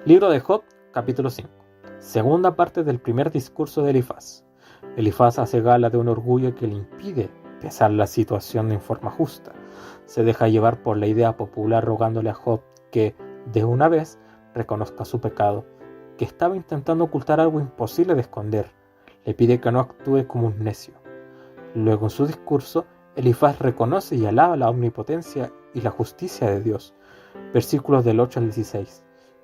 Libro de Job, capítulo 5. Segunda parte del primer discurso de Elifaz. Elifaz hace gala de un orgullo que le impide pensar la situación en forma justa. Se deja llevar por la idea popular rogándole a Job que, de una vez, reconozca su pecado, que estaba intentando ocultar algo imposible de esconder. Le pide que no actúe como un necio. Luego en su discurso, Elifaz reconoce y alaba la omnipotencia y la justicia de Dios. Versículos del 8 al 16.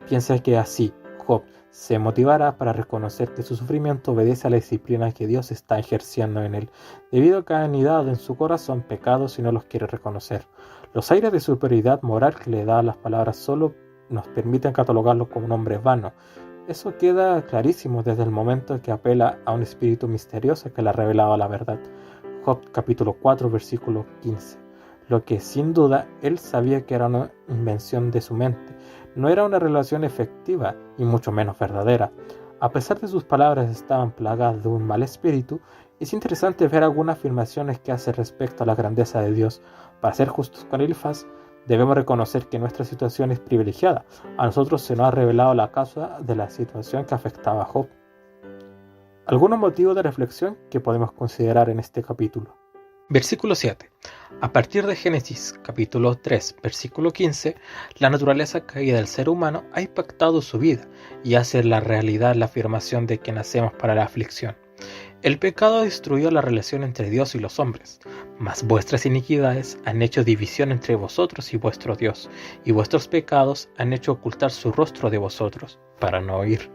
Piensa que así Job se motivará para reconocer que su sufrimiento obedece a la disciplina que Dios está ejerciendo en él, debido a que ha anidado en su corazón pecados y no los quiere reconocer. Los aires de superioridad moral que le da a las palabras solo nos permiten catalogarlo como un hombre vano. Eso queda clarísimo desde el momento que apela a un espíritu misterioso que le ha revelado la verdad. Job capítulo 4 versículo 15. Lo que sin duda él sabía que era una invención de su mente. No era una relación efectiva y mucho menos verdadera. A pesar de sus palabras estaban plagadas de un mal espíritu, es interesante ver algunas afirmaciones que hace respecto a la grandeza de Dios. Para ser justos con Elifaz, debemos reconocer que nuestra situación es privilegiada. A nosotros se nos ha revelado la causa de la situación que afectaba a Job. Algunos motivos de reflexión que podemos considerar en este capítulo. Versículo 7. A partir de Génesis capítulo 3, versículo 15, la naturaleza caída del ser humano ha impactado su vida y hace la realidad la afirmación de que nacemos para la aflicción. El pecado destruyó la relación entre Dios y los hombres, mas vuestras iniquidades han hecho división entre vosotros y vuestro Dios, y vuestros pecados han hecho ocultar su rostro de vosotros, para no oír.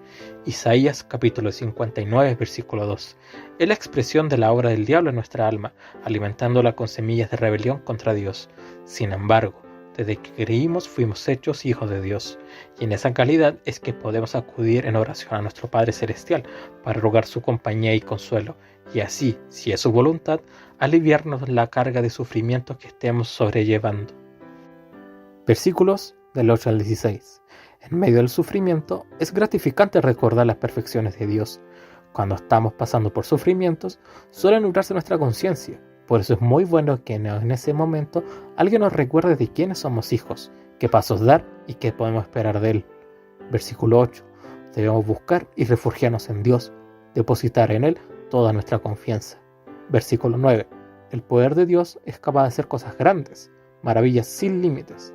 Isaías capítulo 59, versículo 2. Es la expresión de la obra del diablo en nuestra alma, alimentándola con semillas de rebelión contra Dios. Sin embargo, desde que creímos fuimos hechos hijos de Dios, y en esa calidad es que podemos acudir en oración a nuestro Padre Celestial para rogar su compañía y consuelo, y así, si es su voluntad, aliviarnos la carga de sufrimiento que estemos sobrellevando. Versículos del 8 al 16. En medio del sufrimiento, es gratificante recordar las perfecciones de Dios. Cuando estamos pasando por sufrimientos, suele nublarse nuestra conciencia. Por eso es muy bueno que en ese momento alguien nos recuerde de quiénes somos hijos, qué pasos dar y qué podemos esperar de Él. Versículo 8. Debemos buscar y refugiarnos en Dios, depositar en Él toda nuestra confianza. Versículo 9. El poder de Dios es capaz de hacer cosas grandes, maravillas sin límites.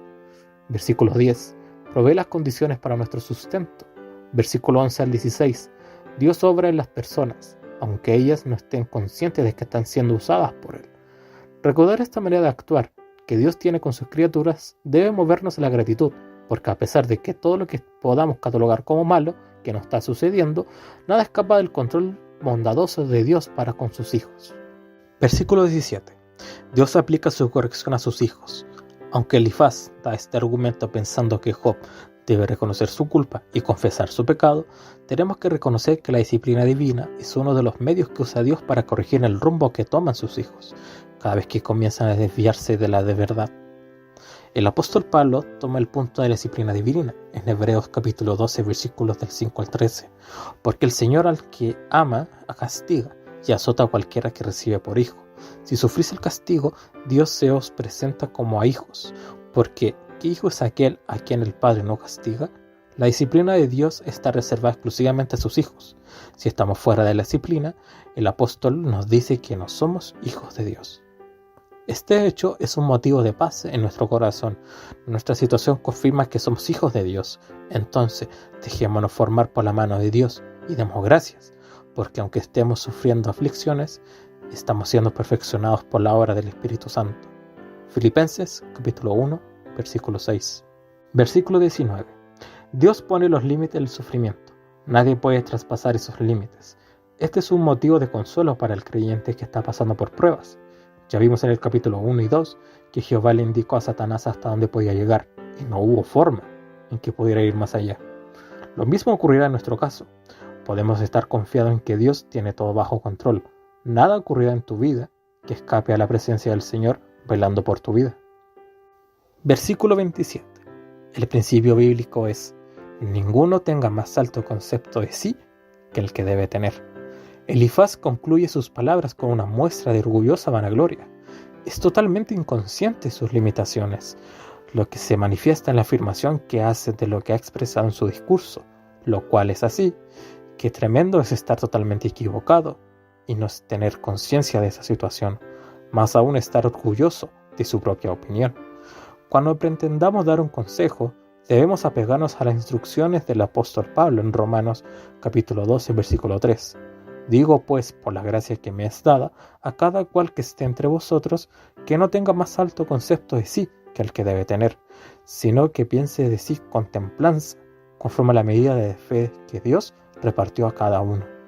Versículo 10. Provee las condiciones para nuestro sustento. Versículo 11 al 16. Dios obra en las personas, aunque ellas no estén conscientes de que están siendo usadas por Él. Recordar esta manera de actuar que Dios tiene con sus criaturas debe movernos a la gratitud, porque a pesar de que todo lo que podamos catalogar como malo, que nos está sucediendo, nada escapa del control bondadoso de Dios para con sus hijos. Versículo 17. Dios aplica su corrección a sus hijos. Aunque Elifaz da este argumento pensando que Job debe reconocer su culpa y confesar su pecado, tenemos que reconocer que la disciplina divina es uno de los medios que usa Dios para corregir el rumbo que toman sus hijos, cada vez que comienzan a desviarse de la de verdad. El apóstol Pablo toma el punto de la disciplina divina en Hebreos capítulo 12 versículos del 5 al 13, porque el Señor al que ama castiga y azota a cualquiera que recibe por hijo. Si sufrís el castigo, Dios se os presenta como a hijos, porque ¿qué hijo es aquel a quien el Padre no castiga? La disciplina de Dios está reservada exclusivamente a sus hijos. Si estamos fuera de la disciplina, el apóstol nos dice que no somos hijos de Dios. Este hecho es un motivo de paz en nuestro corazón. Nuestra situación confirma que somos hijos de Dios. Entonces, dejémonos formar por la mano de Dios y demos gracias, porque aunque estemos sufriendo aflicciones, estamos siendo perfeccionados por la obra del Espíritu Santo. Filipenses capítulo 1, versículo 6. Versículo 19. Dios pone los límites del sufrimiento. Nadie puede traspasar esos límites. Este es un motivo de consuelo para el creyente que está pasando por pruebas. Ya vimos en el capítulo 1 y 2 que Jehová le indicó a Satanás hasta dónde podía llegar y no hubo forma en que pudiera ir más allá. Lo mismo ocurrirá en nuestro caso. Podemos estar confiados en que Dios tiene todo bajo control. Nada ocurrirá en tu vida que escape a la presencia del Señor velando por tu vida. Versículo 27. El principio bíblico es: ninguno tenga más alto concepto de sí que el que debe tener. Elifaz concluye sus palabras con una muestra de orgullosa vanagloria. Es totalmente inconsciente de sus limitaciones. lo que se manifiesta en la afirmación que hace de lo que ha expresado en su discurso, lo cual es así, que tremendo es estar totalmente equivocado y no tener conciencia de esa situación, más aún estar orgulloso de su propia opinión. Cuando pretendamos dar un consejo, debemos apegarnos a las instrucciones del apóstol Pablo en Romanos capítulo 12, versículo 3. Digo pues, por la gracia que me es dada, a cada cual que esté entre vosotros, que no tenga más alto concepto de sí que el que debe tener, sino que piense de sí con templanza, conforme a la medida de fe que Dios repartió a cada uno.